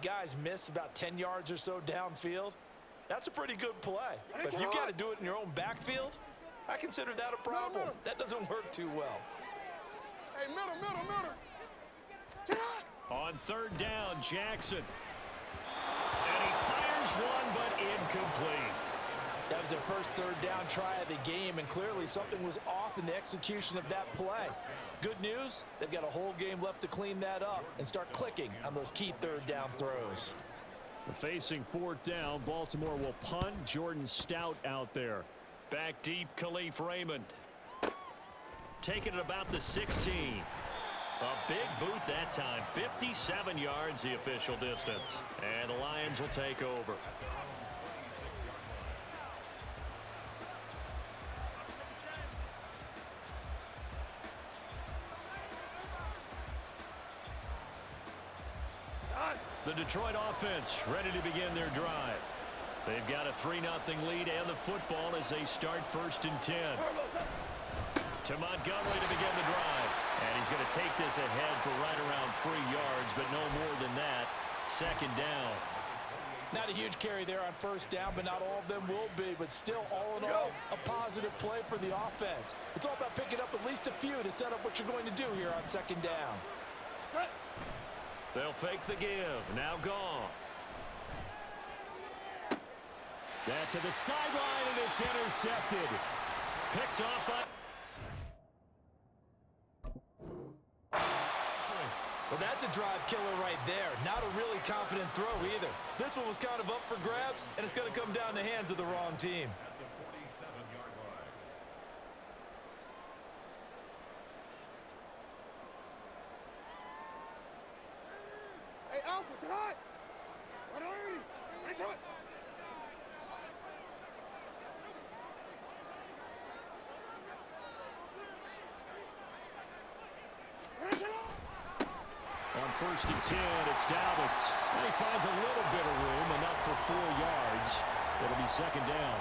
guys miss about 10 yards or so downfield, that's a pretty good play. But if you got to do it in your own backfield, I consider that a problem. That doesn't work too well. Hey, middle. On third down, Jackson. And he fires one, but incomplete. That was their first third down try of the game, and clearly something was off in the execution of that play. Good news, they've got a whole game left to clean that up and start clicking on those key third down throws. Facing fourth down, Baltimore will punt. Jordan Stout out there. Back deep, Khalif Raymond. Taking it about the 16. A big boot that time. 57 yards the official distance. And the Lions will take over. The Detroit offense ready to begin their drive. They've got a 3-0 lead and the football as they start 1st and 10. To Montgomery to begin the drive. And he's going to take this ahead for right around 3 yards, but no more than that. 2nd down. Not a huge carry there on 1st down, but not all of them will be. But still, all in all, a positive play for the offense. It's all about picking up at least a few to set up what you're going to do here on 2nd down. They'll fake the give. Now Goff. That to the sideline, and it's intercepted. Picked off by... Well, that's a drive killer right there. Not a really confident throw either. This one was kind of up for grabs, and it's going to come down the hands of the wrong team. Hey, Alpha, sit hot. What are you? Nice shot. On 1st and 10, it's Dobbins. And he finds a little bit of room, enough for 4 yards. It'll be 2nd down.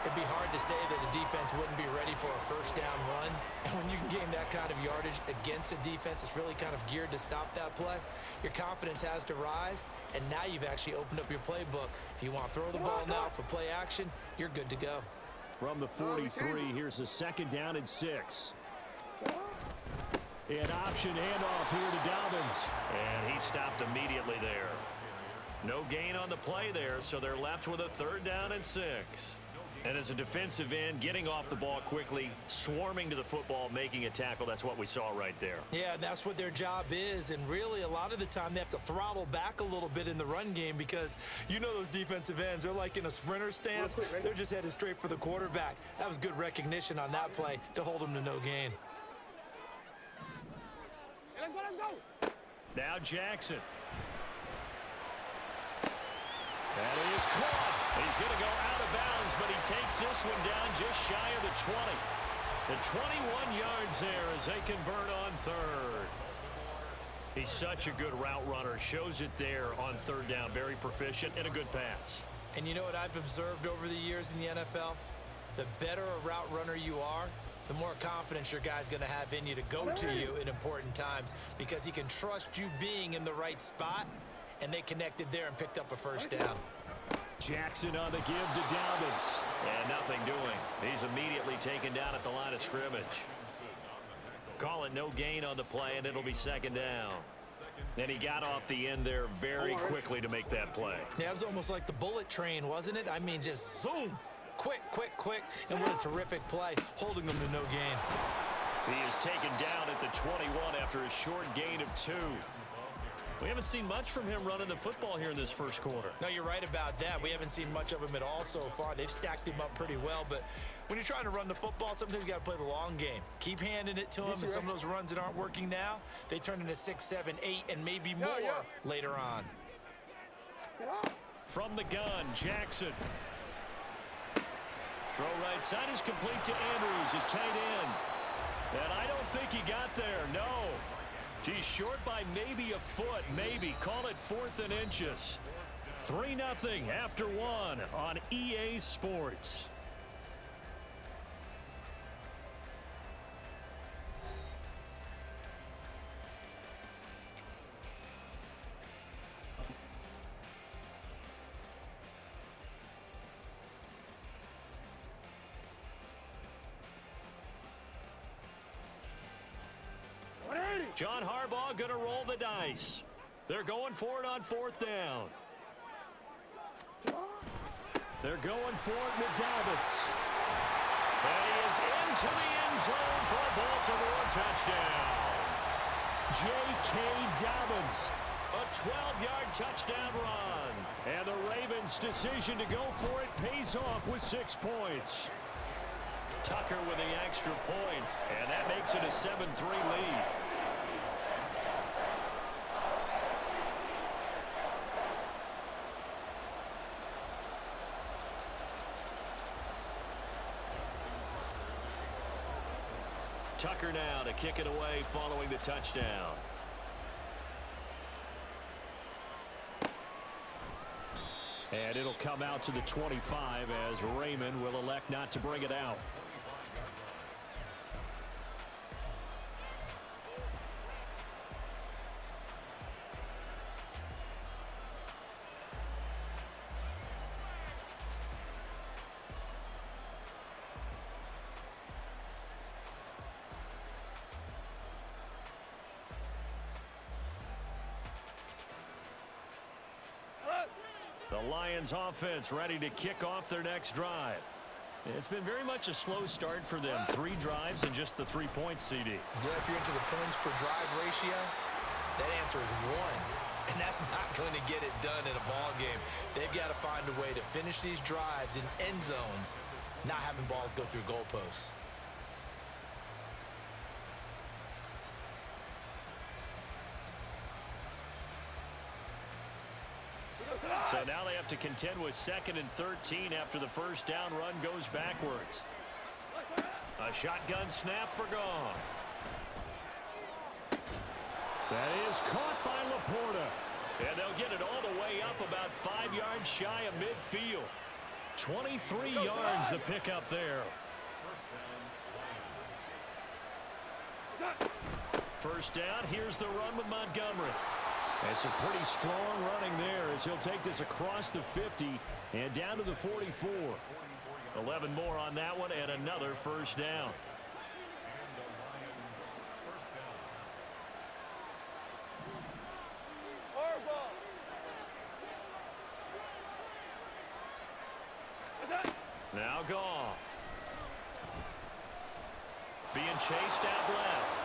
It'd be hard to say that a defense wouldn't be ready for a 1st down run. And when you can gain that kind of yardage against a defense that's really kind of geared to stop that play, your confidence has to rise, and now you've actually opened up your playbook. If you want to throw the ball now for play action, you're good to go. From the 43, here's a 2nd down and 6. An option handoff here to Dobbins. And he stopped immediately there. No gain on the play there, so they're left with a 3rd down and 6. And as a defensive end, getting off the ball quickly, swarming to the football, making a tackle, that's what we saw right there. Yeah, that's what their job is, and really a lot of the time they have to throttle back a little bit in the run game because you know those defensive ends, they're like in a sprinter stance. They're just headed straight for the quarterback. That was good recognition on that play to hold them to no gain. Now Jackson. That is caught. He's going to go out of bounds, but he takes this one down just shy of the 20. The 21 yards there as they convert on 3rd. He's such a good route runner. Shows it there on 3rd down. Very proficient and a good pass. And you know what I've observed over the years in the NFL? The better a route runner you are, the more confidence your guy's going to have in you to go to you in important times because he can trust you being in the right spot, and they connected there and picked up a 1st down. Jackson on the give to Dobbins. And nothing doing. He's immediately taken down at the line of scrimmage. Call it no gain on the play, and it'll be 2nd down. And he got off the end there very quickly to make that play. Yeah, it was almost like the bullet train, wasn't it? I mean, just zoom. Quick, and what a terrific play, holding them to no gain. He is taken down at the 21 after a short gain of 2. We haven't seen much from him running the football here in this 1st quarter. No, you're right about that. We haven't seen much of him at all so far. They've stacked him up pretty well, but when you're trying to run the football, sometimes you got to play the long game. Keep handing it to him, and some of those runs that aren't working now, they turn into 6, 7, 8, and maybe more later on. From the gun, Jackson. Throw right side is complete to Andrews, his tight end. And I don't think he got there, no. He's short by maybe a foot, maybe. Call it 4th and inches. 3-0 after 1 on EA Sports. John Harbaugh going to roll the dice. They're going for it on 4th down. They're going for it with Dobbins. And he is into the end zone for a Baltimore touchdown. J.K. Dobbins, a 12-yard touchdown run. And the Ravens' decision to go for it pays off with 6 points. Tucker with the extra point, and that makes it a 7-3 lead. Tucker now to kick it away following the touchdown. And it'll come out to the 25 as Raymond will elect not to bring it out. The Lions offense ready to kick off their next drive. It's been very much a slow start for them. 3 drives and just the 3 points, CD. Yeah, if you're into the points per drive ratio, that answer is 1. And that's not going to get it done in a ball game. They've got to find a way to finish these drives in end zones, not having balls go through goalposts. So now they have to contend with 2nd and 13 after the first down run goes backwards. A shotgun snap for Goff. That is caught by Laporta. And they'll get it all the way up about 5 yards shy of midfield. 23 yards the pickup there. First down, here's the run with Montgomery. And some pretty strong running there as he'll take this across the 50 and down to the 44. 11 more on that one and another first down. Now Goff. Being chased out left.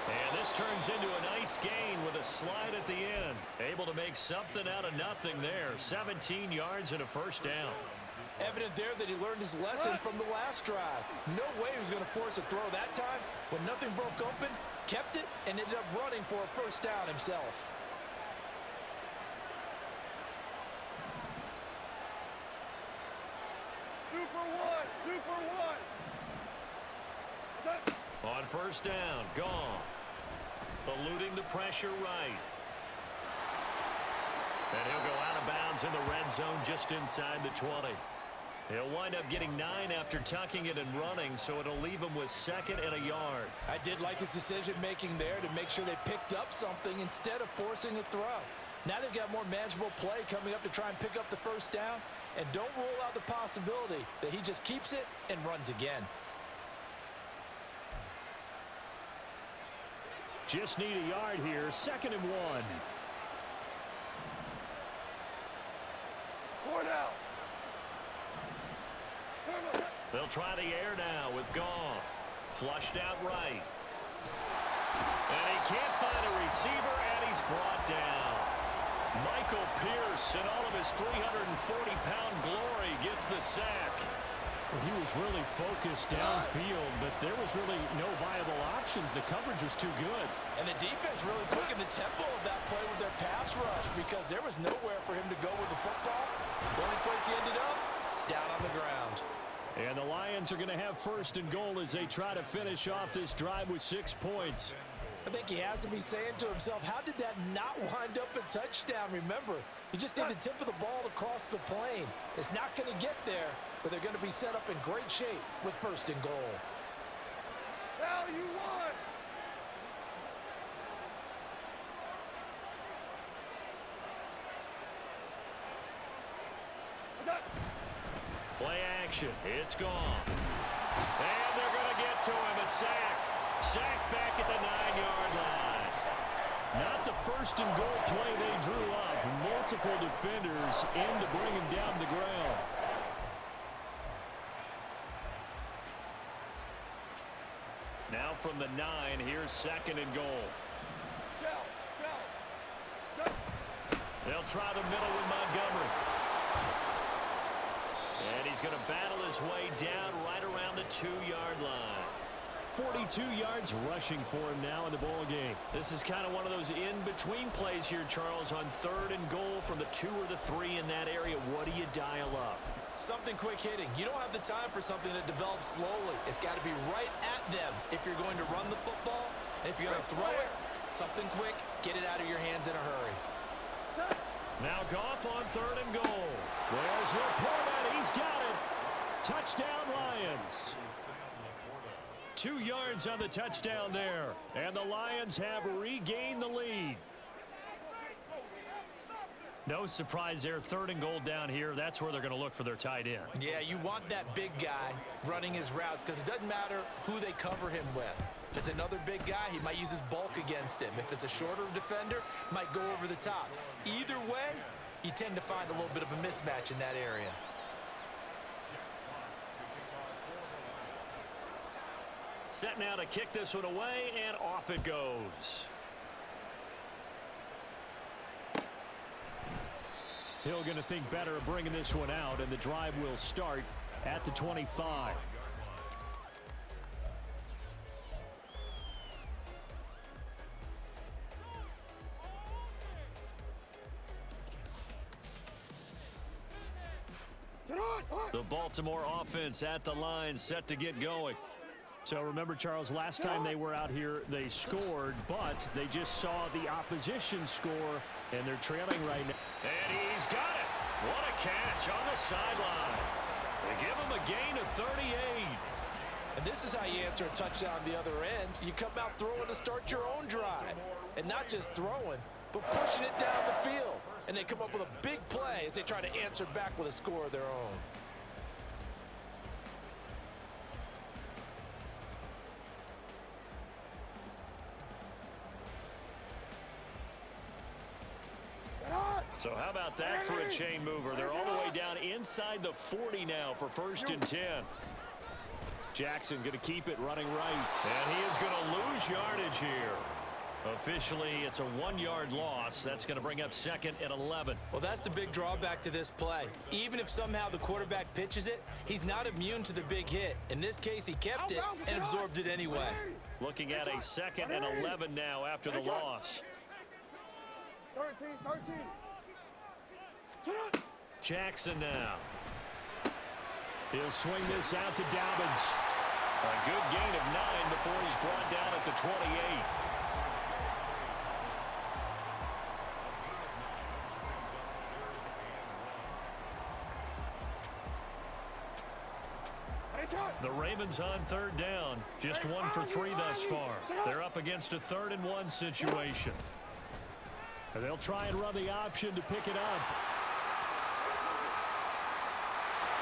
And this turns into a nice gain with a slide at the end. Able to make something out of nothing there. 17 yards and a first down. Evident there that he learned his lesson from the last drive. No way he was going to force a throw that time. When nothing broke open, kept it, and ended up running for a first down himself. Super one. On first down, Goff. Eluding the pressure right. And he'll go out of bounds in the red zone just inside the 20. He'll wind up getting 9 after tucking it and running, so it'll leave him with 2nd and a yard. I did like his decision-making there to make sure they picked up something instead of forcing a throw. Now they've got more manageable play coming up to try and pick up the first down, and don't rule out the possibility that he just keeps it and runs again. Just need a yard here. 2nd and 1. 4 down. They'll try the air now with Goff. Flushed out right. And he can't find a receiver, and he's brought down. Michael Pierce, in all of his 340-pound glory, gets the sack. Well, he was really focused downfield, but there was really no viable options. The coverage was too good. And the defense really quickened the tempo of that play with their pass rush because there was nowhere for him to go with the football. The only place he ended up, down on the ground. And the Lions are going to have 1st and goal as they try to finish off this drive with 6 points. I think he has to be saying to himself, how did that not wind up a touchdown? Remember, you just need the tip of the ball to cross the plane. It's not going to get there, but they're going to be set up in great shape with 1st and goal. Now you won. Play action. It's gone. And they're going to get to him. A sack. Sacked back at the 9-yard line. Not the first and goal play they drew up. Multiple defenders in to bring him down to the ground. Now from the 9, here's 2nd and goal. They'll try the middle with Montgomery. And he's going to battle his way down right around the 2-yard line. 42 yards rushing for him now in the ball game. This is kind of one of those in-between plays here, Charles, on 3rd and goal from the 2 or the 3 in that area. What do you dial up? Something quick hitting. You don't have the time for something that develops slowly. It's got to be right at them if you're going to run the football. And if you're going to throw it, something quick, get it out of your hands in a hurry. Now Goff on 3rd and goal. There's Laporta. He's got it. Touchdown, Lions. 2 yards on the touchdown there. And the Lions have regained the lead. No surprise there. 3rd and goal down here. That's where they're going to look for their tight end. Yeah, you want that big guy running his routes because it doesn't matter who they cover him with. If it's another big guy, he might use his bulk against him. If it's a shorter defender, might go over the top. Either way, you tend to find a little bit of a mismatch in that area. Set now to kick this one away, and off it goes. Hill going to think better of bringing this one out, and the drive will start at the 25. The Baltimore offense at the line, set to get going. So remember, Charles, last time they were out here, they scored, but they just saw the opposition score, and they're trailing right now. And he's got it. What a catch on the sideline. They give him a gain of 38. And this is how you answer a touchdown the other end. You come out throwing to start your own drive. And not just throwing, but pushing it down the field. And they come up with a big play as they try to answer back with a score of their own. So how about that for a chain mover? They're all the way down inside the 40 now for 1st and 10. Jackson going to keep it running right. And he is going to lose yardage here. Officially, it's a 1-yard loss. That's going to bring up 2nd and 11. Well, that's the big drawback to this play. Even if somehow the quarterback pitches it, he's not immune to the big hit. In this case, he kept it and absorbed it anyway. Looking at a 2nd and 11 now after the loss. 13. Jackson now. He'll swing this out to Dobbins. A good gain of 9 before he's brought down at the 28. The Ravens on 3rd down. Just 1 for 3 thus far. They're up against a 3rd and 1 situation. And they'll try and run the option to pick it up.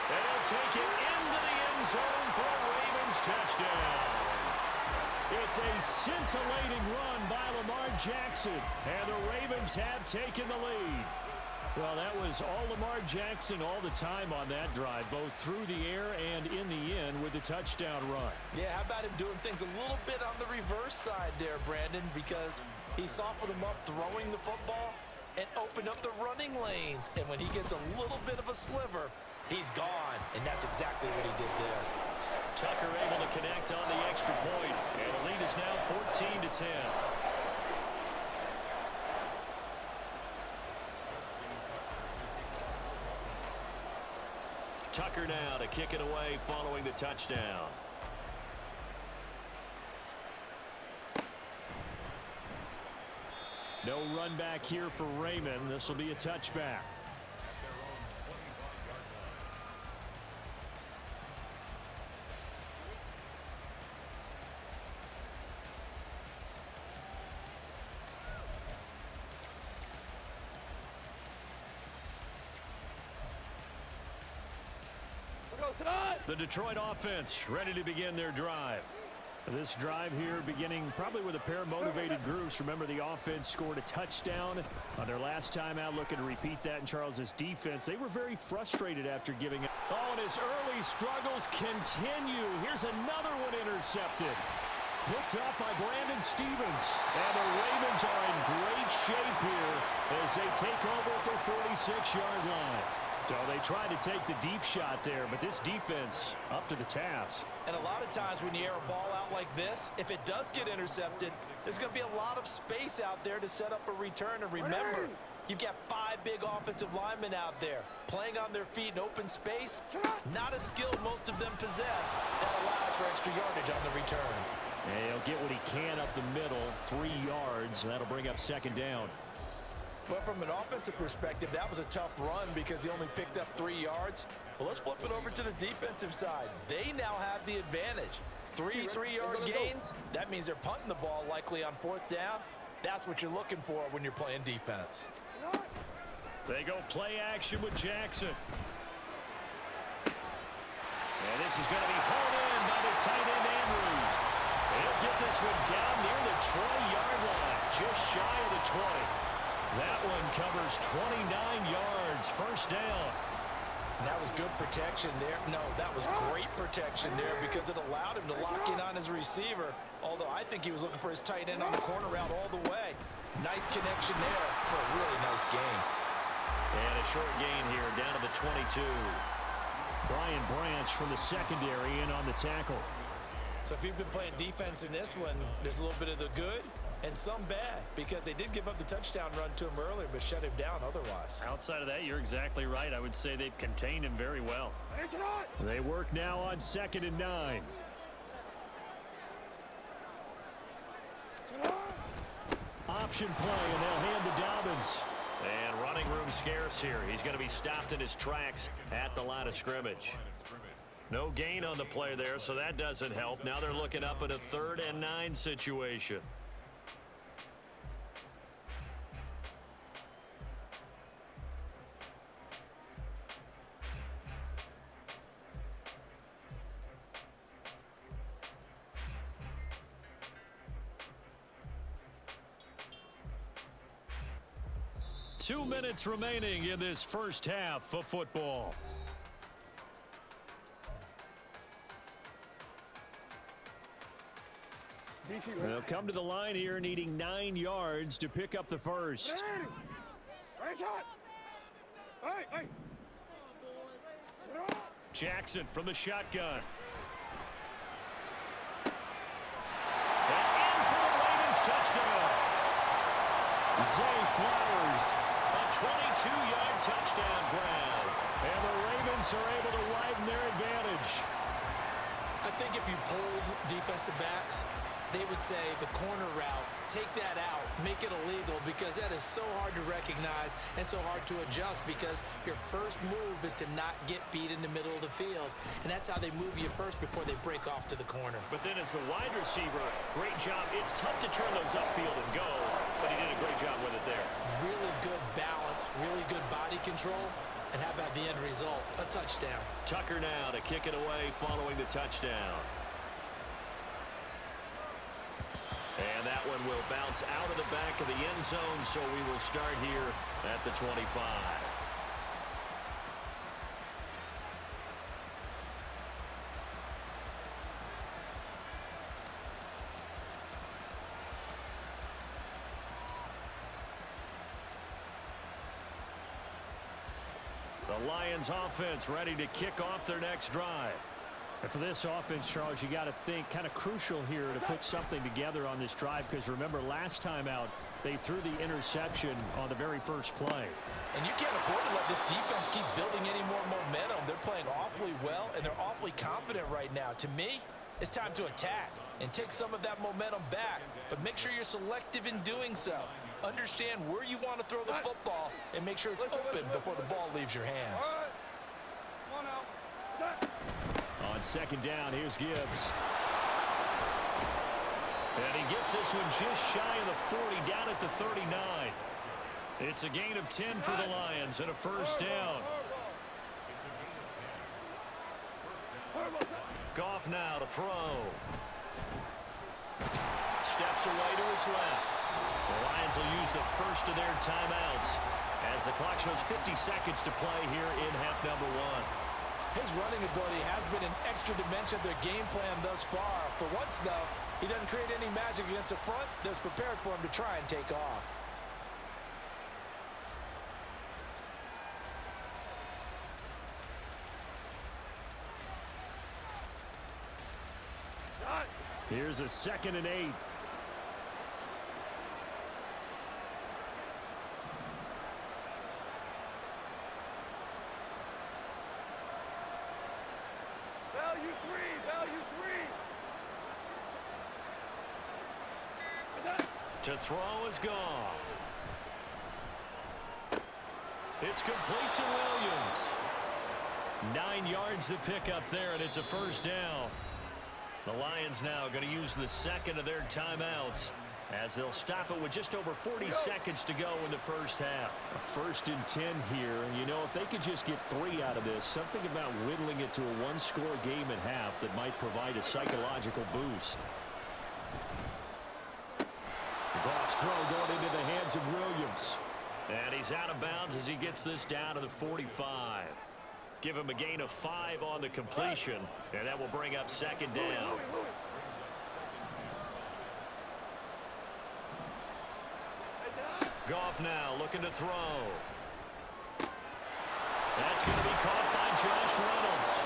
They'll take it into the end zone for a Ravens touchdown. It's a scintillating run by Lamar Jackson, and the Ravens have taken the lead. Well, that was all Lamar Jackson all the time on that drive, both through the air and in the end with the touchdown run. Yeah, how about him doing things a little bit on the reverse side there, Brandon, because he softened him up throwing the football and opened up the running lanes. And when he gets a little bit of a sliver, he's gone, and that's exactly what he did there. Tucker able to connect on the extra point, and the lead is now 14-10. Tucker now to kick it away following the touchdown. No run back here for Raymond. This will be a touchback. The Detroit offense ready to begin their drive. This drive here beginning probably with a pair of motivated groups. Remember, the offense scored a touchdown on their last time out, looking to repeat that in Charles's defense. They were very frustrated after giving it. Oh, and his early struggles continue. Here's another one intercepted. Picked up by Brandon Stevens. And the Ravens are in great shape here as they take over at their 46-yard line. So they tried to take the deep shot there, but this defense up to the task. And a lot of times when you air a ball out like this, if it does get intercepted, there's going to be a lot of space out there to set up a return. And remember, you've got 5 big offensive linemen out there playing on their feet in open space. Not a skill most of them possess that allows for extra yardage on the return. And he'll get what he can up the middle, 3 yards, and that'll bring up 2nd down. But from an offensive perspective, that was a tough run because he only picked up 3 yards. Well, let's flip it over to the defensive side. They now have the advantage. 3 3-yard gains. That means they're punting the ball likely on 4th down. That's what you're looking for when you're playing defense. They go play action with Jackson. And this is going to be pulled in by the tight end Andrews. He'll get this one down near the 20-yard line, just shy of the 20. That one covers 29 yards, 1st down. And that was good protection there. No, that was great protection there because it allowed him to lock in on his receiver, although I think he was looking for his tight end on the corner route all the way. Nice connection there for a really nice gain. And a short gain here down to the 22. Brian Branch from the secondary in on the tackle. So if you've been playing defense in this one, there's a little bit of the good and some bad because they did give up the touchdown run to him earlier but shut him down otherwise. Outside of that, you're exactly right. I would say they've contained him very well. They work now on 2nd and 9. Option play, and they'll hand to Dobbins. And running room scarce here. He's going to be stopped in his tracks at the line of scrimmage. No gain on the play there, so that doesn't help. Now they're looking up at a 3rd and 9 situation. Two minutes remaining in this first half of football. They'll come to the line here needing 9 yards to pick up the first. Jackson from the shotgun. And in for the Ravens touchdown. Zay Flowers, a 22-yard touchdown grab. And the Ravens are able to widen their advantage. I think if you pulled defensive backs, they would say the corner route, take that out, make it illegal because that is so hard to recognize and so hard to adjust because your first move is to not get beat in the middle of the field. And that's how they move you first before they break off to the corner. But then as the wide receiver, great job. It's tough to turn those upfield and go, but he did a great job with it there. Really good balance, really good body control. And how about the end result? A touchdown. Tucker now to kick it away following the touchdown. And that one will bounce out of the back of the end zone, so we will start here at the 25. The Lions offense ready to kick off their next drive. And for this offense, Charles, you got to think kind of crucial here to put something together on this drive because remember last time out they threw the interception on the very first play. And you can't afford to let this defense keep building any more momentum. They're playing awfully well and they're awfully confident right now. To me, it's time to attack and take some of that momentum back, but make sure you're selective in doing so. Understand where you want to throw the football and make sure it's open before the ball leaves your hands. On 2nd down, here's Gibbs. And he gets this one just shy of the 40, down at the 39. It's a gain of 10 for the Lions and a first down. Goff now to throw. Steps away to his left. The Lions will use the first of their timeouts as the clock shows 50 seconds to play here in half number one. His running ability has been an extra dimension of their game plan thus far. For once, though, he doesn't create any magic against the front that's prepared for him to try and take off. Here's a 2nd and 8. Value three. To throw is Goff. It's complete to Williams. 9 yards to pick up there, and it's a first down. The Lions now going to use the second of their timeouts as they'll stop it with just over 40 seconds to go in the first half. A 1st and 10 here, and you know, if they could just get 3 out of this, something about whittling it to a 1-score game at half that might provide a psychological boost. Goff's throw going into the hands of Williams. And he's out of bounds as he gets this down to the 45. Give him a gain of 5 on the completion, and that will bring up 2nd down. Goff now looking to throw. That's going to be caught by Josh Reynolds.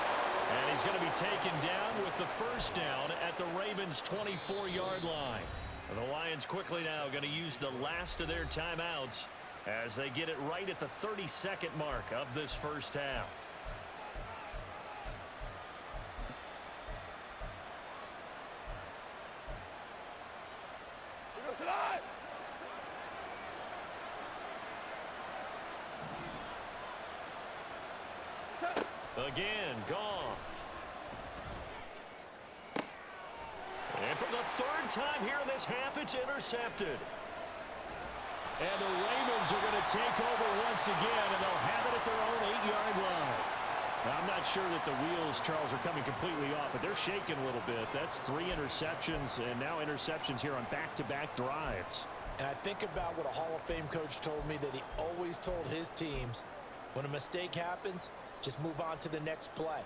And he's going to be taken down with the first down at the Ravens' 24-yard line. The Lions quickly now going to use the last of their timeouts as they get it right at the 32nd mark of this first half. Again, Goff. And for the 3rd time here in this half, it's intercepted. And the Ravens are going to take over once again, and they'll have it at their own 8-yard line. Now, I'm not sure that the wheels, Charles, are coming completely off, but they're shaking a little bit. That's 3 interceptions, and now interceptions here on back-to-back drives. And I think about what a Hall of Fame coach told me, that he always told his teams, when a mistake happens, just move on to the next play.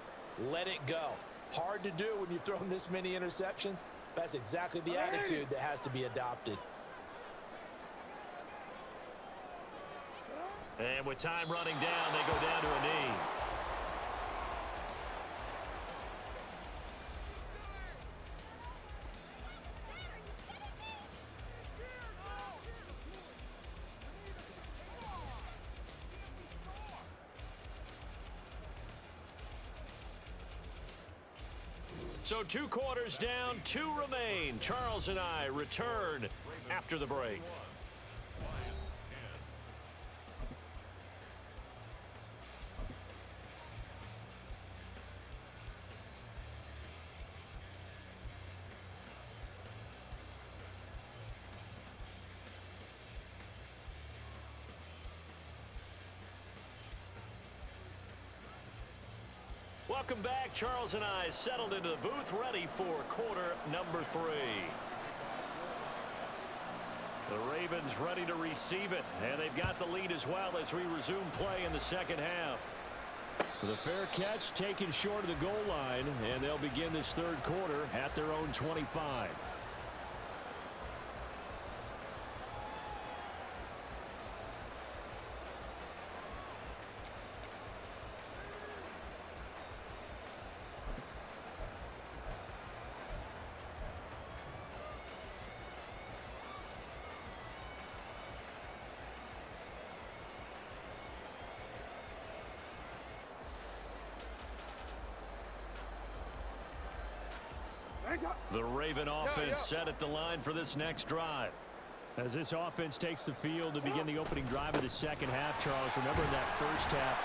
Let it go. Hard to do when you've thrown this many interceptions. That's exactly the attitude that has to be adopted. And with time running down, they go down to a knee. So 2 quarters down, 2 remain. Charles and I return after the break. Welcome back. Charles and I settled into the booth, ready for quarter number 3. The Ravens ready to receive it, and they've got the lead as well as we resume play in the second half. The fair catch taken short of the goal line, and they'll begin this 3rd quarter at their own 25. The Raven offense set at the line for this next drive. As this offense takes the field to begin the opening drive of the second half, Charles, remember in that first half,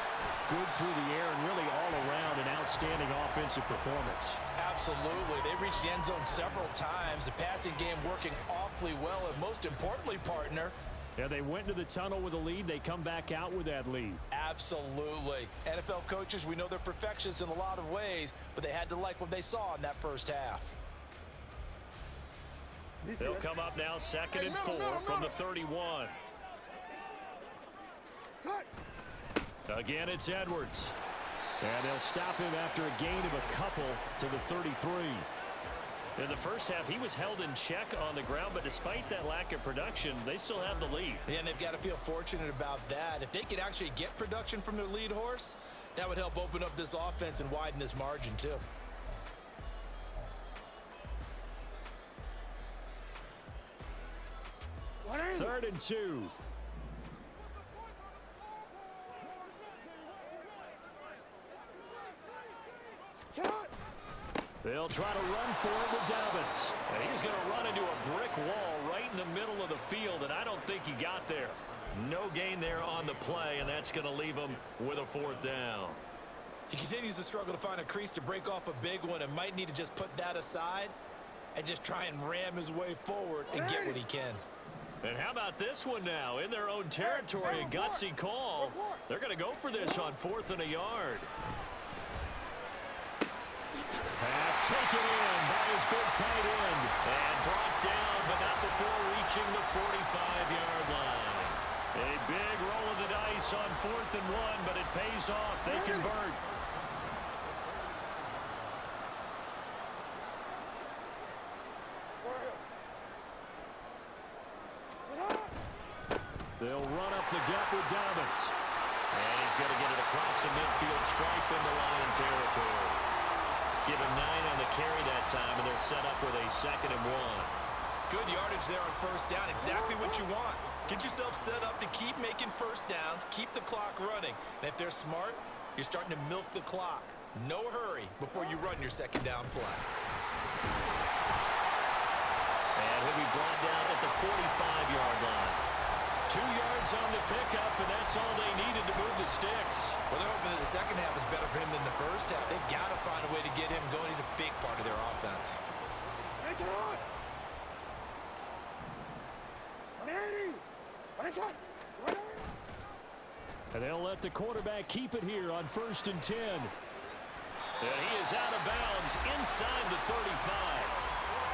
good through the air and really all around an outstanding offensive performance. Absolutely. They reached the end zone several times. The passing game working awfully well, and most importantly, partner, yeah, they went into the tunnel with a lead. They come back out with that lead. Absolutely. NFL coaches, we know they're perfectionists in a lot of ways, but they had to like what they saw in that first half. They'll come up now 2nd and 4 from the 31. Again, it's Edwards. And they'll stop him after a gain of a couple to the 33. In the first half, he was held in check on the ground, but despite that lack of production, they still have the lead. Yeah, and they've got to feel fortunate about that. If they could actually get production from their lead horse, that would help open up this offense and widen this margin too. Third and 2. They'll try to run for it with Dobbins. And he's going to run into a brick wall right in the middle of the field, and I don't think he got there. No gain there on the play, and that's going to leave him with a 4th down. He continues to struggle to find a crease to break off a big one and might need to just put that aside and just try and ram his way forward and get what he can. And how about this one now? In their own territory, a gutsy call. They're going to go for this on 4th and a yard. Pass taken in by his big tight end. And brought down, but not before reaching the 45-yard line. A big roll of the dice on 4th and 1, but it pays off. They convert. They'll run up the gut with Dobbins. And he's going to get it across the midfield stripe into Lion territory. Give him 9 on the carry that time, and they're set up with a 2nd and 1. Good yardage there on 1st down. Exactly what you want. Get yourself set up to keep making 1st downs, keep the clock running. And if they're smart, you're starting to milk the clock. No hurry before you run your 2nd down play. And he'll be brought down at the 45-yard line. 2 yards on the pickup, and that's all they needed to move the sticks. Well, they're hoping that the 2nd half is better for him than the 1st half. They've got to find a way to get him going. He's a big part of their offense. And they'll let the quarterback keep it here on 1st and 10. And he is out of bounds inside the 35.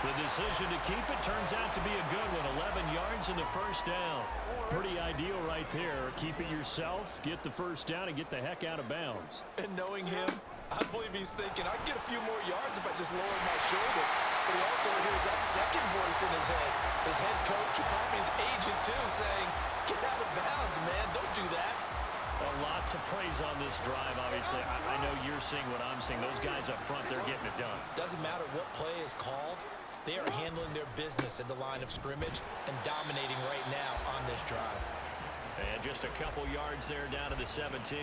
The decision to keep it turns out to be a good one. 11 yards in the 1st down. Pretty ideal right there. Keep it yourself, get the 1st down, and get the heck out of bounds. And knowing him, I believe he's thinking, I can get a few more yards if I just lower my shoulder. But he also hears that second voice in his head. His head coach, and probably his agent too, saying, get out of bounds, man. Don't do that. A lot to praise on this drive, obviously. I know you're seeing what I'm seeing. Those guys up front, they're getting it done. Doesn't matter what play is called. They are handling their business at the line of scrimmage and dominating right now on this drive. And just a couple yards there down to the 17.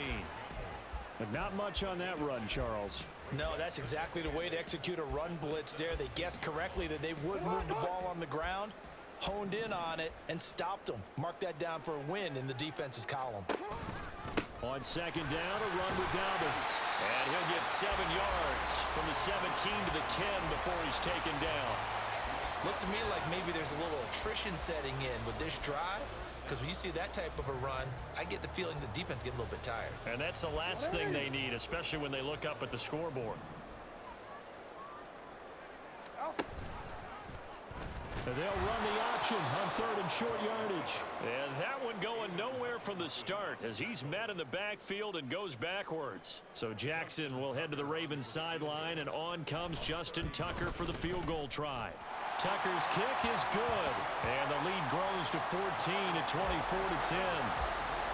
But not much on that run, Charles. No, that's exactly the way to execute a run blitz there. They guessed correctly that they would move the ball on the ground, honed in on it, and stopped them. Mark that down for a win in the defense's column. On 2nd down, a run with Dobbins. And he'll get 7 yards from the 17 to the 10 before he's taken down. Looks to me like maybe there's a little attrition setting in with this drive, because when you see that type of a run, I get the feeling the defense getting a little bit tired. And that's the last thing they need, especially when they look up at the scoreboard. And they'll run the option on 3rd and short yardage. And that one going nowhere from the start as he's met in the backfield and goes backwards. So Jackson will head to the Ravens sideline, and on comes Justin Tucker for the field goal try. Tucker's kick is good, and the lead grows to 14 at 24-10.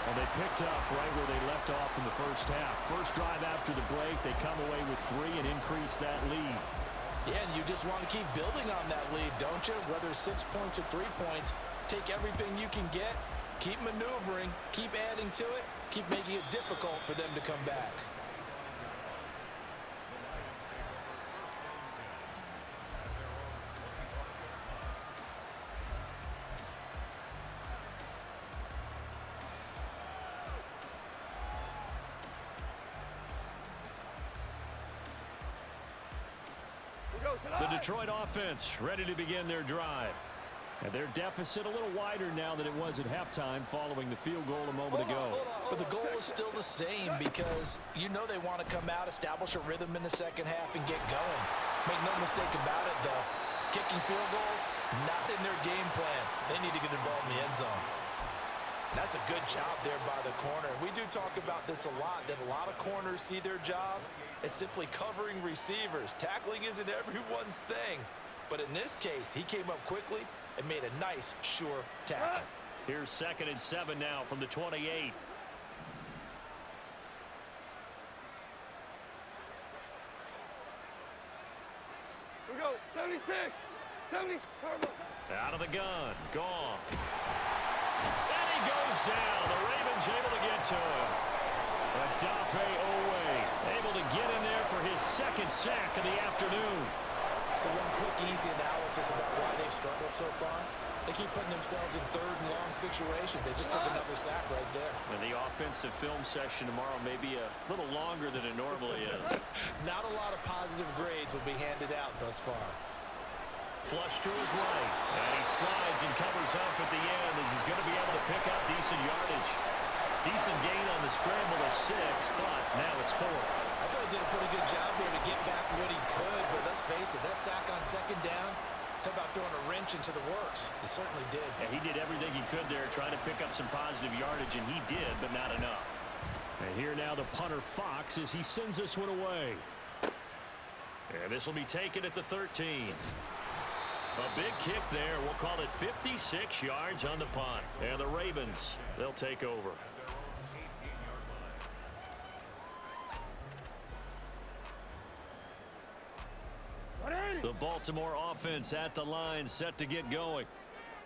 And they picked up right where they left off in the 1st half. First drive after the break, they come away with 3 and increase that lead. Yeah, and you just want to keep building on that lead, don't you? Whether it's 6 points or 3 points, take everything you can get, keep maneuvering, keep adding to it, keep making it difficult for them to come back. The Detroit offense ready to begin their drive. And their deficit a little wider now than it was at halftime following the field goal a moment ago. But the goal is still the same, because you know they want to come out, establish a rhythm in the 2nd half, and get going. Make no mistake about it, though. Kicking field goals, not in their game plan. They need to get the ball in the end zone. That's a good job there by the corner. We do talk about this a lot, that a lot of corners see their job as simply covering receivers. Tackling isn't everyone's thing. But in this case, he came up quickly and made a nice, sure tackle. Here's 2nd and 7 now from the 28. We go, 76, 70, Out of the gun, gone. And he goes down. The Ravens able to get to him. Odafe Owe able to get in there for his 2nd sack of the afternoon. So one quick, easy analysis about why they've struggled so far. They keep putting themselves in 3rd and long situations. They just took another sack right there. And the offensive film session tomorrow may be a little longer than it normally is. Not a lot of positive grades will be handed out thus far. Flush to his right. And he slides and covers up at the end as he's going to be able to pick up decent yardage. Decent gain on the scramble of 6, but now it's 4th. I thought he did a pretty good job there to get back what he could, but let's face it, that sack on 2nd down, talk about throwing a wrench into the works. He certainly did. Yeah, he did everything he could there, trying to pick up some positive yardage, and he did, but not enough. And here now the punter Fox as he sends this one away. And this will be taken at the 13. A big kick there. We'll call it 56 yards on the punt. And the Ravens, they'll take over. The Baltimore offense at the line, set to get going.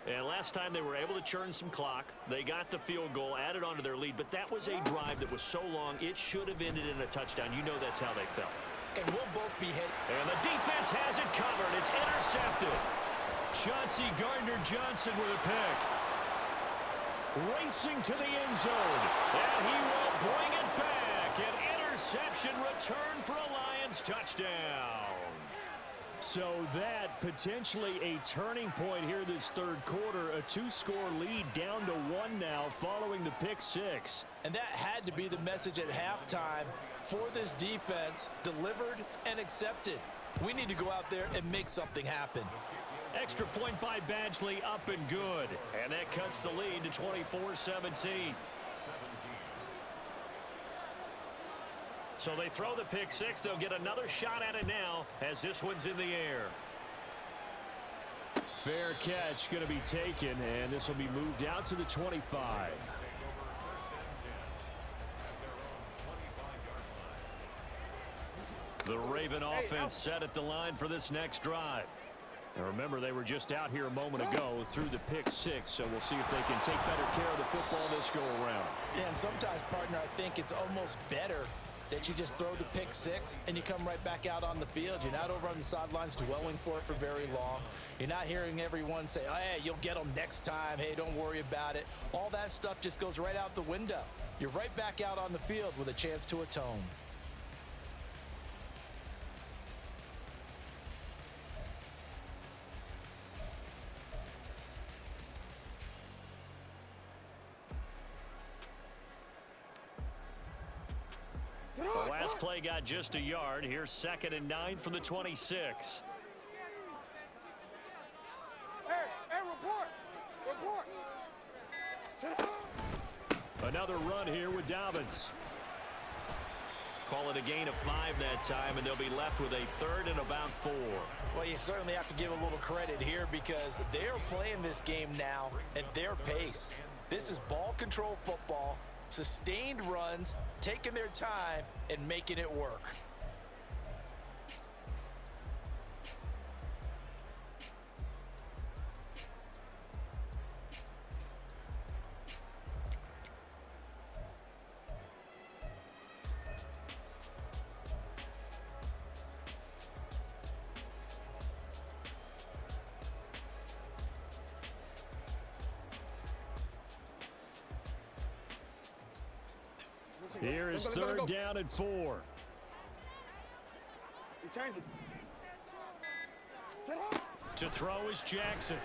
And last time they were able to churn some clock. They got the field goal, added on to their lead, but that was a drive that was so long, it should have ended in a touchdown. You know that's how they felt. And we'll both be headed. And the defense has it covered. It's intercepted. Chauncey Gardner-Johnson with a pick. Racing to the end zone. And he will bring it back. An interception return for a Lions touchdown. So that potentially a turning point here this 3rd quarter. A 2-score lead down to 1 now following the pick 6. And that had to be the message at halftime for this defense. Delivered and accepted. We need to go out there and make something happen. Extra point by Badgley, up and good. And that cuts the lead to 24-17. So they throw the pick 6. They'll get another shot at it now as this one's in the air. Fair catch going to be taken, and this will be moved out to the 25. The Raven offense set at the line for this next drive. And remember, they were just out here a moment ago through the pick 6, so we'll see if they can take better care of the football this go-around. Yeah, and sometimes, partner, I think it's almost better that you just throw the pick 6 and you come right back out on the field. You're not over on the sidelines dwelling for it for very long. You're not hearing everyone say, oh, hey, you'll get them next time. Hey, don't worry about it. All that stuff just goes right out the window. You're right back out on the field with a chance to atone. The last play got just a yard. Here's 2nd and 9 from the 26. Hey, report. Another run here with Dobbins. Call it a gain of 5 that time, and they'll be left with a 3rd and about 4. Well, you certainly have to give a little credit here because they're playing this game now at their pace. This is ball control football. Sustained runs, taking their time, and making it work. Here is 3rd down and 4. To throw is Jackson.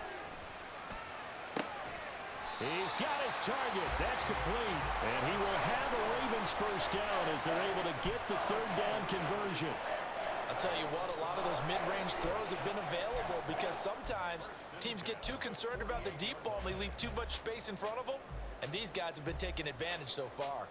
He's got his target. That's complete. And he will have a Ravens first down as they're able to get the 3rd down conversion. I'll tell you what, a lot of those mid-range throws have been available because sometimes teams get too concerned about the deep ball and they leave too much space in front of them, and these guys have been taking advantage so far.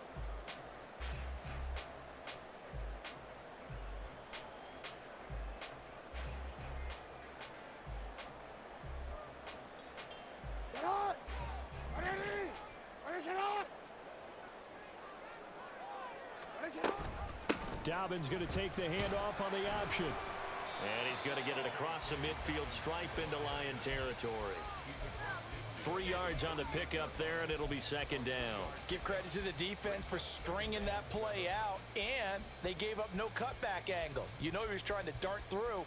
Dobbins going to take the handoff on the option. And he's going to get it across the midfield stripe into Lion territory. 3 yards on the pickup there, and it'll be second down. Give credit to the defense for stringing that play out, and they gave up no cutback angle. You know he was trying to dart through.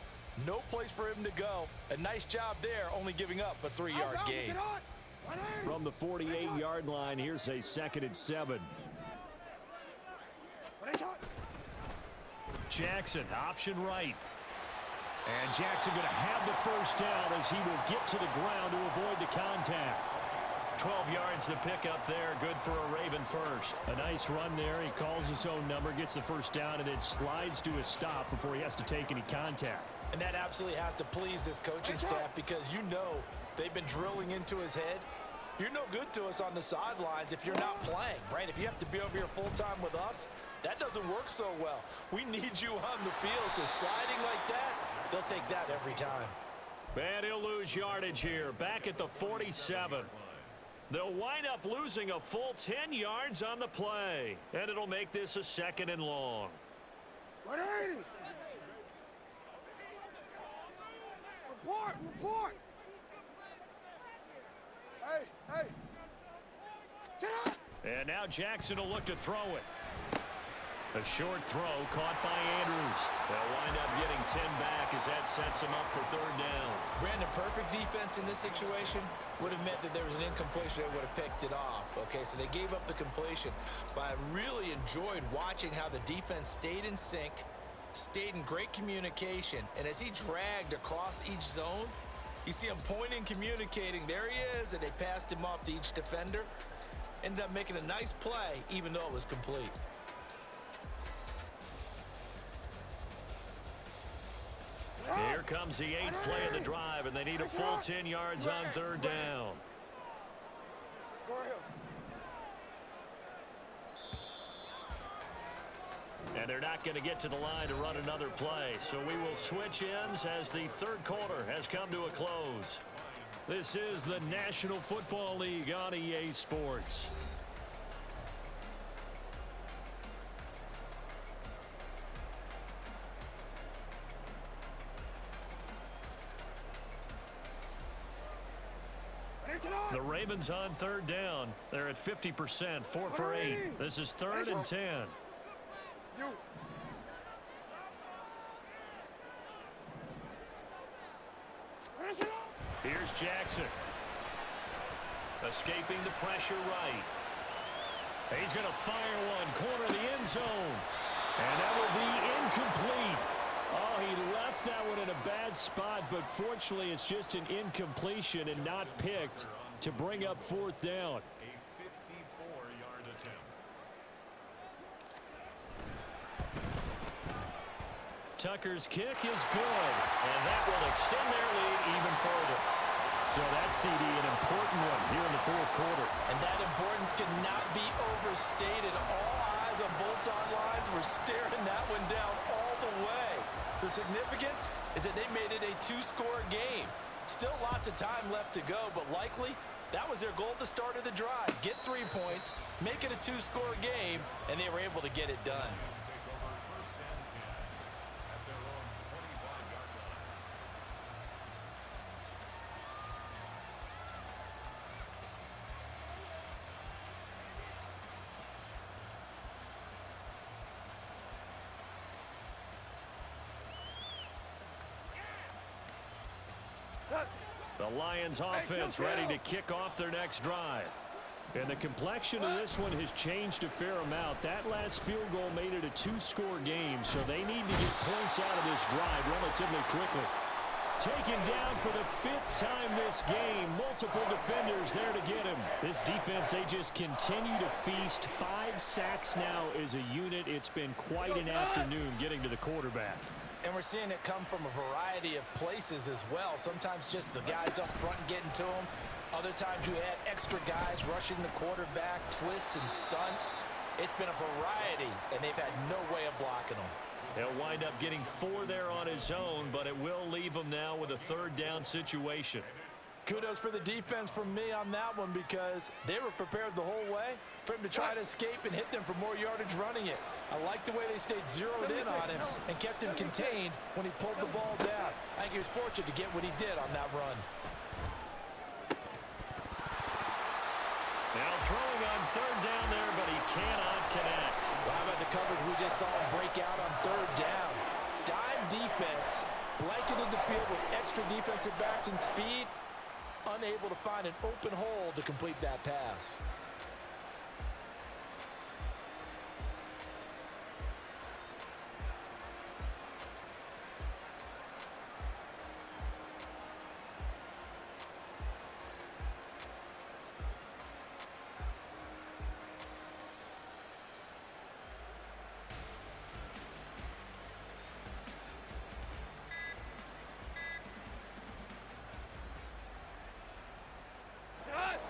No place for him to go. A nice job there, only giving up a 3-yard gain. From the 48-yard line, here's a 2nd and 7. Jackson, option right. And Jackson going to have the first down as he will get to the ground to avoid the contact. 12 yards to pick up there. Good for a Raven first. A nice run there. He calls his own number, gets the first down, and then slides to a stop before he has to take any contact. And that absolutely has to please this coaching staff because you know they've been drilling into his head. You're no good to us on the sidelines if you're not playing, right? If you have to be over here full-time with us, that doesn't work so well. We need you on the field, so sliding like that, they'll take that every time. And he'll lose yardage here, back at the 47. They'll wind up losing a full 10 yards on the play, and it'll make this a 2nd and long. 180. Report. Hey. Sit up. And now Jackson will look to throw it. A short throw caught by Andrews. They'll wind up getting 10 back as that sets him up for 3rd down. Brandon, perfect defense in this situation would have meant that there was an incompletion that would have picked it off. Okay, so they gave up the completion. But I really enjoyed watching how the defense stayed in sync, stayed in great communication, and as he dragged across each zone, you see him pointing, communicating. There he is, and they passed him off to each defender. Ended up making a nice play, even though it was complete. Here comes the 8th play of the drive, and they need a full 10 yards on 3rd down. And they're not going to get to the line to run another play, so we will switch ends as the 3rd quarter has come to a close. This is the National Football League on EA Sports. The Ravens on 3rd down. They're at 50%, 4 for 8. This is 3rd and 10. Here's Jackson. Escaping the pressure right. He's going to fire one, corner of the end zone. And that will be incomplete. Oh, he left that one in a bad spot, but fortunately it's just an incompletion and not picked to bring up 4th down. A 54-yard attempt. Tucker's kick is good, and that will extend their lead even further. So that CD, an important one here in the 4th quarter. And that importance cannot be overstated. All eyes on both sidelines were staring that one down all the way. The significance is that they made it a 2-score game. Still lots of time left to go, but likely that was their goal at the start of the drive. Get 3 points, make it a 2-score game, and they were able to get it done. The Lions offense ready to kick off their next drive. And the complexion of this one has changed a fair amount. That last field goal made it a 2-score game, so they need to get points out of this drive relatively quickly. Taken down for the 5th time this game. Multiple defenders there to get him. This defense, they just continue to feast. 5 sacks now as a unit. It's been quite an afternoon getting to the quarterback. And we're seeing it come from a variety of places as well. Sometimes just the guys up front getting to them. Other times you add extra guys rushing the quarterback, twists and stunts. It's been a variety, and they've had no way of blocking them. He'll wind up getting 4 there on his own, but it will leave him now with a 3rd down situation. Kudos for the defense from me on that one because they were prepared the whole way for him to try to escape and hit them for more yardage running it. I like the way they stayed zeroed in on him and kept him contained when he pulled the ball down. I think he was fortunate to get what he did on that run. Now throwing on 3rd down there, but he cannot connect. Well, how about the coverage we just saw him break out on 3rd down? Dime defense, blanketed the field with extra defensive backs and speed, unable to find an open hole to complete that pass.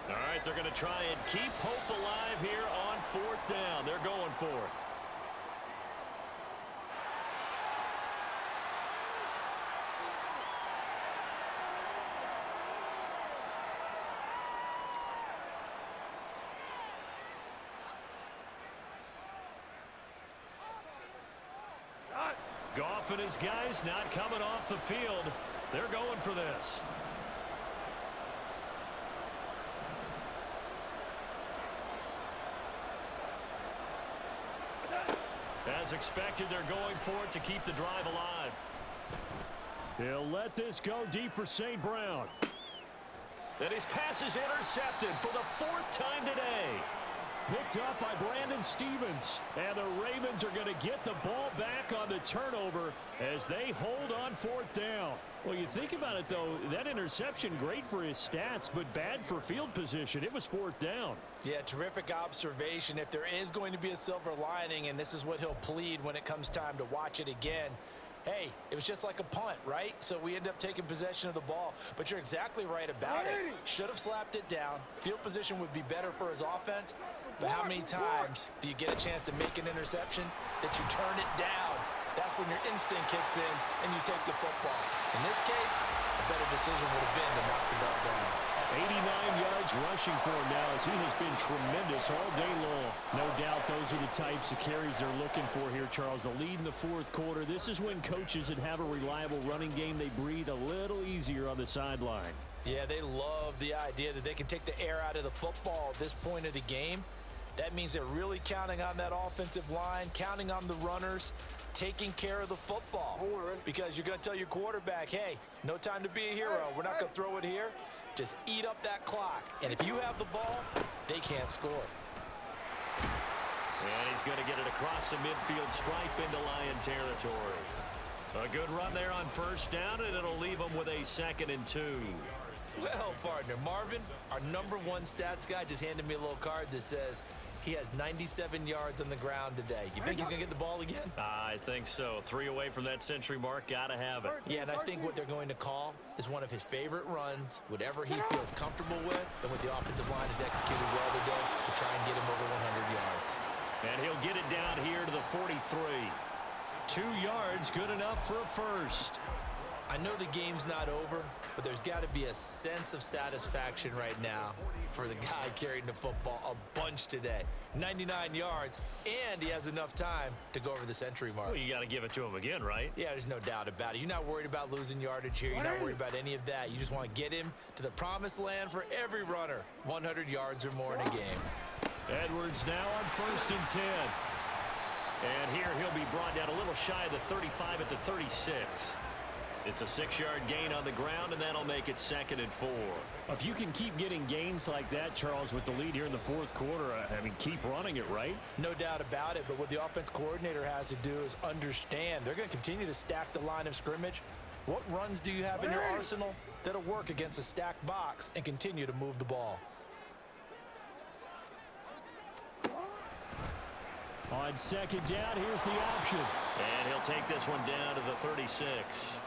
All right, they're going to try and keep hope alive here on 4th down. They're going for it. Goff and his guys not coming off the field. They're going for this. As expected, they're going for it to keep the drive alive. He'll let this go deep for St. Brown. And his pass is intercepted for the 4th time today. Picked up by Brandon Stevens. And the Ravens are going to get the ball back on the turnover as they hold on 4th down. Well, you think about it, though, that interception, great for his stats, but bad for field position. It was 4th down. Yeah, terrific observation. If there is going to be a silver lining, and this is what he'll plead when it comes time to watch it again, hey, it was just like a punt, right? So we end up taking possession of the ball. But you're exactly right about it. Should have slapped it down. Field position would be better for his offense. But how many times do you get a chance to make an interception that you turn it down? That's when your instinct kicks in and you take the football. In this case, a better decision would have been to knock the ball down. 89 yards rushing for him now as he has been tremendous all day long. No doubt those are the types of carries they're looking for here, Charles. The lead in the 4th quarter. This is when coaches that have a reliable running game, they breathe a little easier on the sideline. Yeah, they love the idea that they can take the air out of the football at this point of the game. That means they're really counting on that offensive line, counting on the runners, taking care of the football. Because you're going to tell your quarterback, hey, no time to be a hero. We're not going to throw it here. Just eat up that clock. And if you have the ball, they can't score. And he's going to get it across the midfield stripe into Lion territory. A good run there on 1st down, and it'll leave him with a 2nd and 2. Well, partner, Marvin, our #1 stats guy, just handed me a little card that says he has 97 yards on the ground today. You think he's going to get the ball again? I think so. 3 away from that century mark. Got to have it. Yeah, and I think what they're going to call is one of his favorite runs, whatever he feels comfortable with, and what the offensive line has executed well today to try and get him over 100 yards. And he'll get it down here to the 43. 2 yards, good enough for a first. I know the game's not over, but there's got to be a sense of satisfaction right now for the guy carrying the football a bunch today. 99 yards, and he has enough time to go over the century mark. Well, you got to give it to him again, right? Yeah, there's no doubt about it. You're not worried about losing yardage here. You're not worried about any of that. You just want to get him to the promised land for every runner. 100 yards or more in a game. Edwards now on 1st and 10. And here he'll be brought down a little shy of the 35 at the 36. It's a 6-yard gain on the ground, and that'll make it 2nd and 4. If you can keep getting gains like that, Charles, with the lead here in the 4th quarter, I mean, keep running it, right? No doubt about it, but what the offense coordinator has to do is understand they're going to continue to stack the line of scrimmage. What runs do you have in your arsenal that'll work against a stacked box and continue to move the ball? On second down, here's the option. And he'll take this one down to the 36.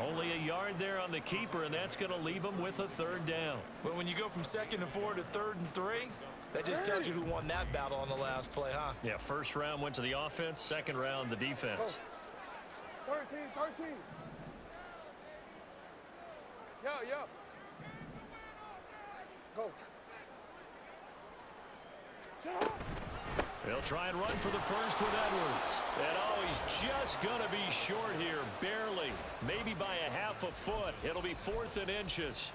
Only a yard there on the keeper, and that's going to leave him with a third down. Well, when you go from 2nd and 4 to 3rd and 3, that just tells you who won that battle on the last play, huh? Yeah, first round went to the offense, second round the defense. 13. Yo. Go. They'll try and run for the first with Edwards. And he's just going to be short here, barely. Maybe by a half a foot. It'll be 4th and inches.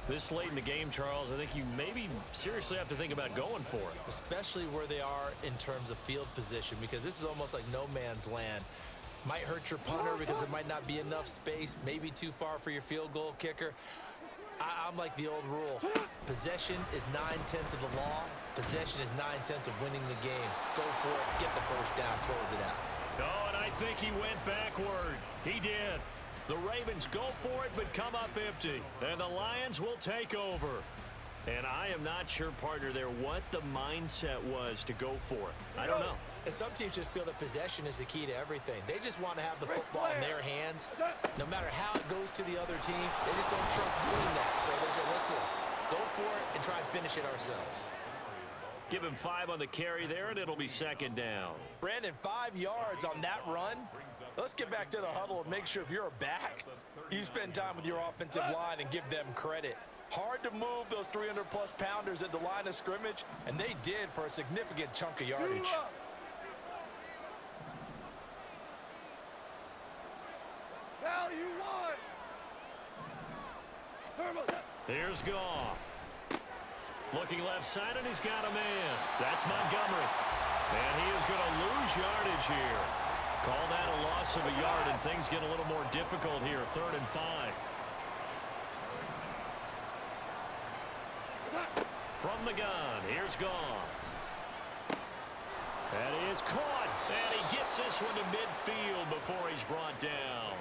This late in the game, Charles, I think you maybe seriously have to think about going for it. Especially where they are in terms of field position, because this is almost like no man's land. Might hurt your punter because there might not be enough space, maybe too far for your field goal kicker. I'm like the old rule. Possession is 9/10 of the law. Possession is 9/10 of winning the game. Go for it, get the first down, close it out. Oh, and I think he went backward. He did. The Ravens go for it, but come up empty. And the Lions will take over. And I am not sure, partner, there what the mindset was to go for it. I don't know. And some teams just feel that possession is the key to everything. They just want to have the football in their hands. No matter how it goes to the other team, they just don't trust doing that. So they say, listen, go for it and try and finish it ourselves. Give him 5 on the carry there, and it'll be second down. Brandon, 5 yards on that run. Let's get back to the huddle and make sure if you're a back, you spend time with your offensive line and give them credit. Hard to move those 300-plus pounders at the line of scrimmage, and they did for a significant chunk of yardage. Now you won. Here's Goff. Looking left side, and he's got a man. That's Montgomery. And he is going to lose yardage here. Call that a loss of a yard, and things get a little more difficult here. 3rd and 5. From the gun, here's Goff. And he is caught. And he gets this one to midfield before he's brought down.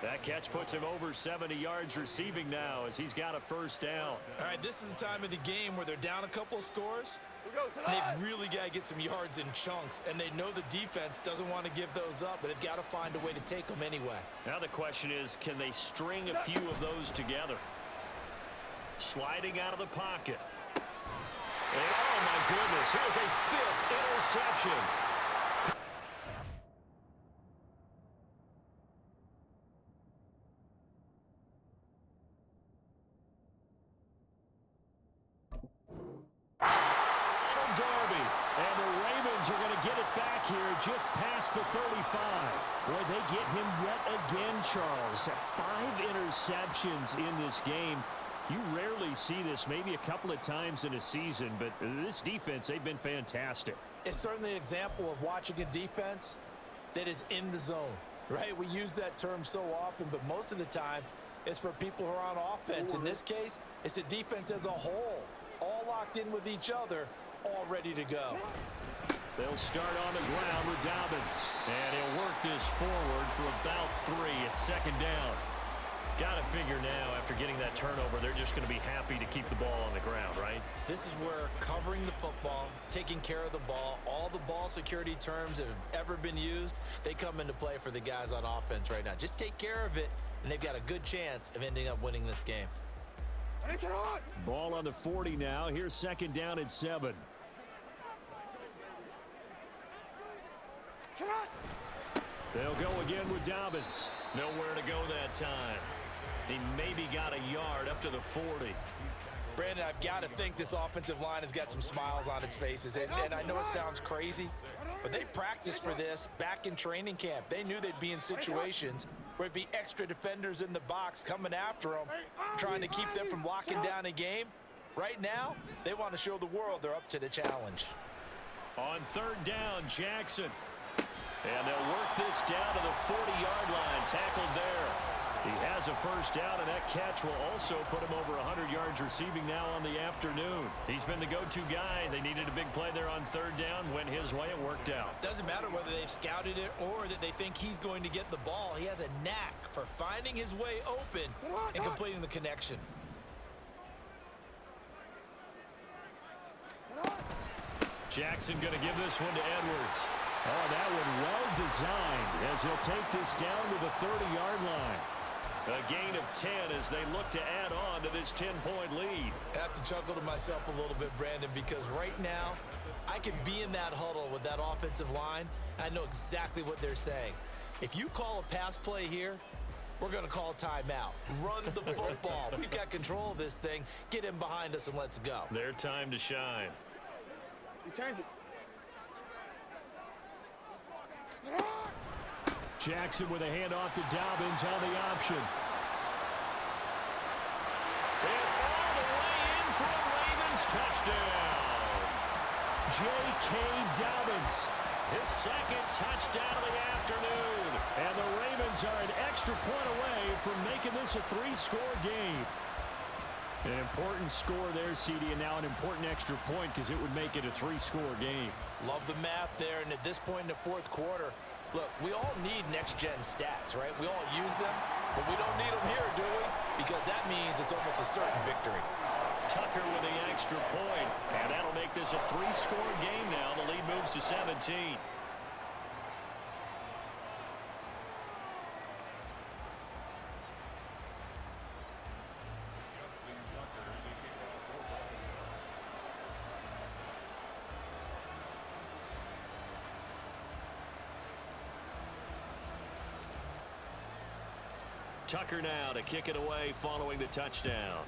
That catch puts him over 70 yards receiving now as he's got a first down. All right, this is the time of the game where they're down a couple of scores. And they've really got to get some yards in chunks. And they know the defense doesn't want to give those up, but they've got to find a way to take them anyway. Now the question is, can they string a few of those together? Sliding out of the pocket. And oh, my goodness, here's a 5th interception. Just past the 35. Boy, they get him yet again, Charles. 5 interceptions in this game. You rarely see this, maybe a couple of times in a season, but this defense, they've been fantastic. It's certainly an example of watching a defense that is in the zone, right? We use that term so often, but most of the time, it's for people who are on offense. In this case, it's the defense as a whole, all locked in with each other, all ready to go. They'll start on the ground with Dobbins. And he'll work this forward for about 3 at second down. Got to figure now, after getting that turnover, they're just going to be happy to keep the ball on the ground, right? This is where covering the football, taking care of the ball, all the ball security terms that have ever been used, they come into play for the guys on offense right now. Just take care of it, and they've got a good chance of ending up winning this game. Ball on the 40 now. Here's second down and 7. They'll go again with Dobbins. Nowhere to go that time. He maybe got a yard up to the 40. Brandon, I've got to think this offensive line has got some smiles on its faces. And I know it sounds crazy, but they practiced for this back in training camp. They knew they'd be in situations where it'd be extra defenders in the box coming after them, trying to keep them from locking down a game. Right now, they want to show the world they're up to the challenge. On 3rd down, Jackson. And they'll work this down to the 40-yard line. Tackled there. He has a first down, and that catch will also put him over 100 yards receiving now on the afternoon. He's been the go-to guy. They needed a big play there on 3rd down. Went his way. It worked out. Doesn't matter whether they've scouted it or that they think he's going to get the ball. He has a knack for finding his way open and completing the connection. Jackson going to give this one to Edwards. Oh, that one well designed as he'll take this down to the 30-yard line. A gain of 10 as they look to add on to this 10-point lead. I have to chuckle to myself a little bit, Brandon, because right now I could be in that huddle with that offensive line. I know exactly what they're saying. If you call a pass play here, we're going to call timeout. Run the football. We've got control of this thing. Get in behind us and let's go. Their time to shine. You change it. Jackson with a handoff to Dobbins on the option. And all the way in for a Ravens touchdown. J.K. Dobbins. His second touchdown of the afternoon. And the Ravens are an extra point away from making this a 3-score game. An important score there, CD, and now an important extra point because it would make it a 3-score game. Love the math there, and at this point in the fourth quarter, look, we all need next-gen stats, right? We all use them, but we don't need them here, do we? Because that means it's almost a certain victory. Tucker with the extra point, and that'll make this a 3-score game now. The lead moves to 17. Tucker now to kick it away following the touchdown.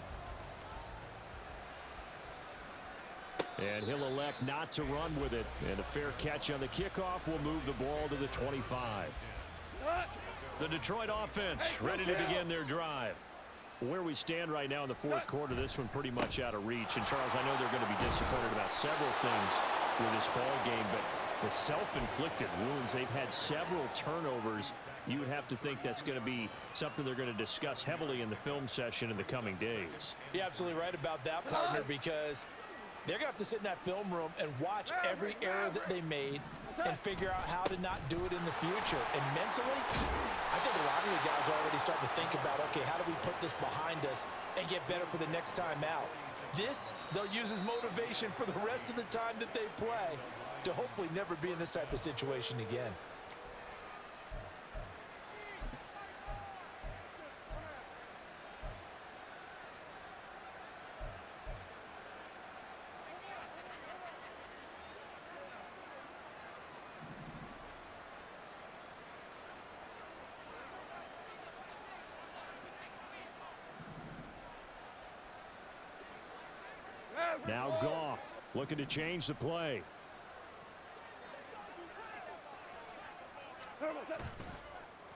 And he'll elect not to run with it. And a fair catch on the kickoff will move the ball to the 25. The Detroit offense ready to begin their drive. Where we stand right now in the fourth quarter, this one pretty much out of reach. And, Charles, I know they're going to be disappointed about several things with this ball game, but the self-inflicted wounds, they've had several turnovers. You would have to think that's going to be something they're going to discuss heavily in the film session in the coming days. You're absolutely right about that, partner, because they're going to have to sit in that film room and watch every error that they made and figure out how to not do it in the future. And mentally, I think a lot of the guys are already starting to think about, okay, how do we put this behind us and get better for the next time out? This, they'll use as motivation for the rest of the time that they play to hopefully never be in this type of situation again. Now Goff looking to change the play.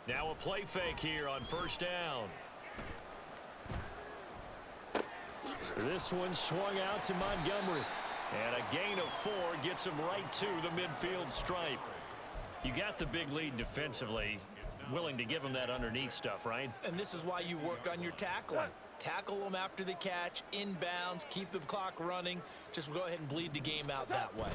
Now a play fake here on first down. This one swung out to Montgomery. And a gain of 4 gets him right to the midfield stripe. You got the big lead defensively. Willing to give him that underneath stuff, right? And this is why you work on your tackling. Tackle them after the catch, inbounds, keep the clock running. Just go ahead and bleed the game out that way.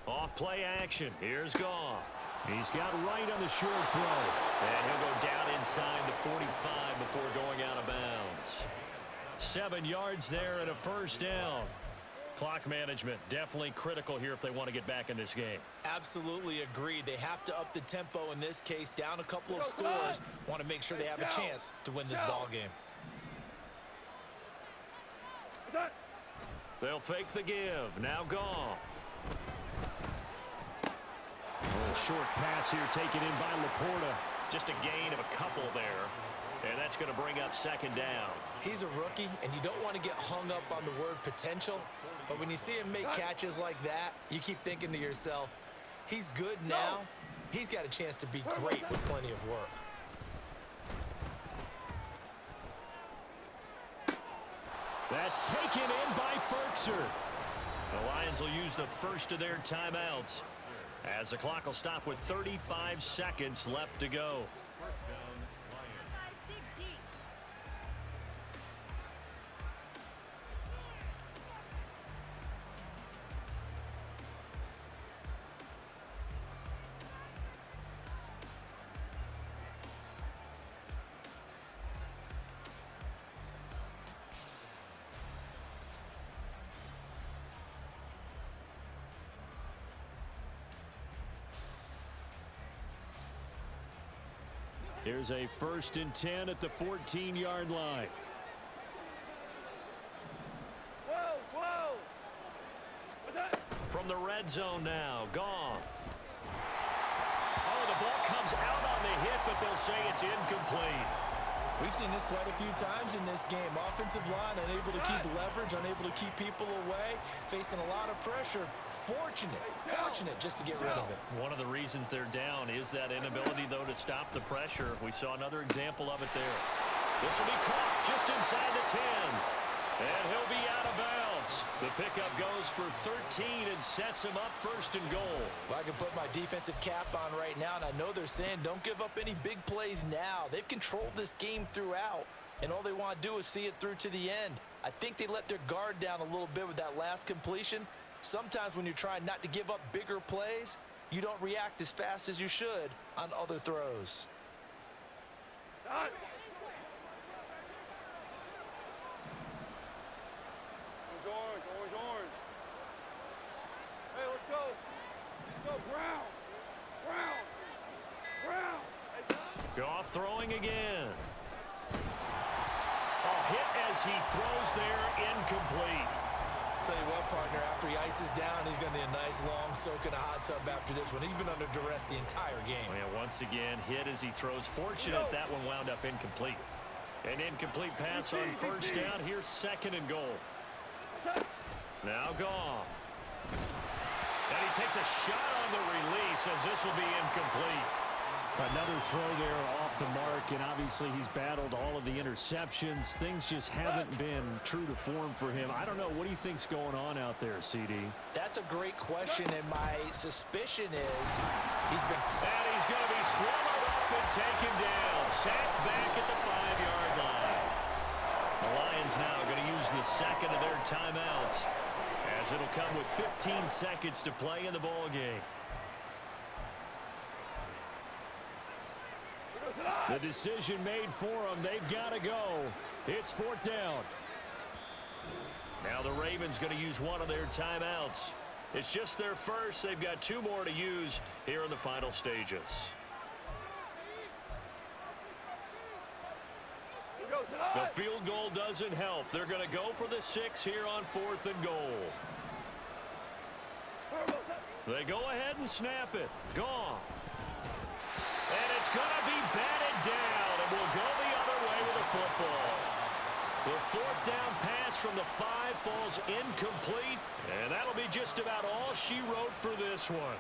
Off play action. Here's Goff. He's got right on the short throw. And he'll go down inside the 45 before going out of bounds. 7 yards there and a first down. Clock management definitely critical here if they want to get back in this game. Absolutely agreed. They have to up the tempo in this case, down a couple of scores. Want to make sure they have a chance to win this ball game. They'll fake the give. Now Goff. Short pass here taken in by Laporta. Just a gain of a couple there. And that's going to bring up second down. He's a rookie, and you don't want to get hung up on the word potential. But when you see him make catches like that, you keep thinking to yourself, he's good now. He's got a chance to be great with plenty of work. That's taken in by Ferkser. The Lions will use the first of their timeouts as the clock will stop with 35 seconds left to go. Here's a 1st and 10 at the 14-yard line. Whoa, whoa. What's that? From the red zone now, Goff. Oh, the ball comes out on the hit, but they'll say it's incomplete. We've seen this quite a few times in this game. Offensive line unable to keep leverage, unable to keep people away, facing a lot of pressure. Fortunate just to get rid of it. One of the reasons they're down is that inability, though, to stop the pressure. We saw another example of it there. This will be caught just inside the 10. And he'll be out of bounds. The pickup goes for 13 and sets him up 1st and goal. Well, I can put my defensive cap on right now, and I know they're saying don't give up any big plays now. They've controlled this game throughout, and all they want to do is see it through to the end. I think they let their guard down a little bit with that last completion. Sometimes when you're trying not to give up bigger plays, you don't react as fast as you should on other throws. Orange. Hey, let's go. Let's go, Brown. Hey, Goff throwing again. Hit as he throws there, incomplete. Tell you what, partner, after he ices down, he's going to need a nice long soak in a hot tub after this one. He's been under duress the entire game. Oh, yeah, once again, hit as he throws. Fortunate that one wound up incomplete. An incomplete pass on 1st down. Here's 2nd and goal. Now Goff. And he takes a shot on the release as this will be incomplete. Another throw there off the mark, and obviously he's battled all of the interceptions. Things just haven't been true to form for him. I don't know. What do you think's going on out there, CD? That's a great question, and my suspicion is he's been... And he's going to be swallowed up and taken down. Sacked back at the 5-yard line. The Lions now going to use the 2nd of their timeouts, as it'll come with 15 seconds to play in the ball game. The decision made for them. They've got to go. It's 4th down. Now the Ravens going to use one of their timeouts. It's just their first. They've got 2 more to use here in the final stages. The field goal doesn't help. They're going to go for the 6 here on 4th and goal. They go ahead and snap it. Goff. And it's going to be batted down, and we'll go the other way with the football. The 4th down pass from the 5 falls incomplete, and that'll be just about all she wrote for this one.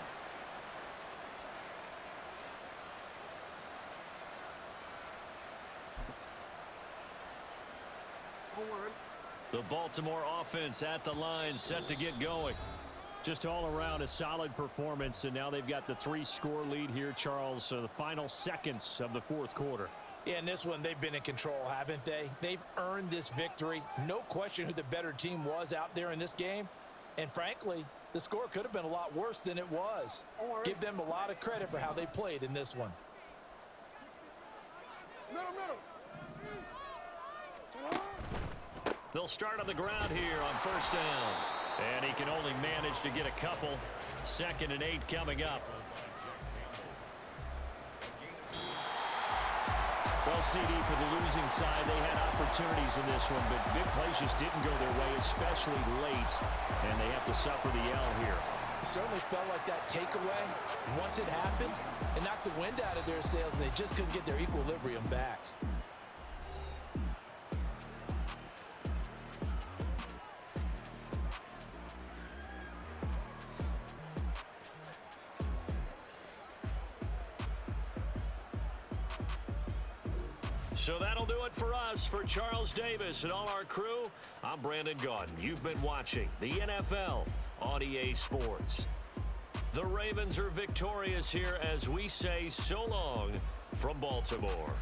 The Baltimore offense at the line, set to get going. Just all around a solid performance, and now they've got the 3-score lead here, Charles. So the final seconds of the 4th quarter. Yeah, in this one, they've been in control, haven't they? They've earned this victory. No question who the better team was out there in this game. And frankly, the score could have been a lot worse than it was. Give them a lot of credit for how they played in this one. They'll start on the ground here on 1st down. And he can only manage to get a couple. 2nd and 8 coming up. Well, CD, for the losing side, they had opportunities in this one, but big plays just didn't go their way, especially late, and they have to suffer the L here. It certainly felt like that takeaway, once it happened, it knocked the wind out of their sails, and they just couldn't get their equilibrium back. So that'll do it for us. For Charles Davis and all our crew, I'm Brandon Gaudin. You've been watching the NFL on EA Sports. The Ravens are victorious here as we say so long from Baltimore.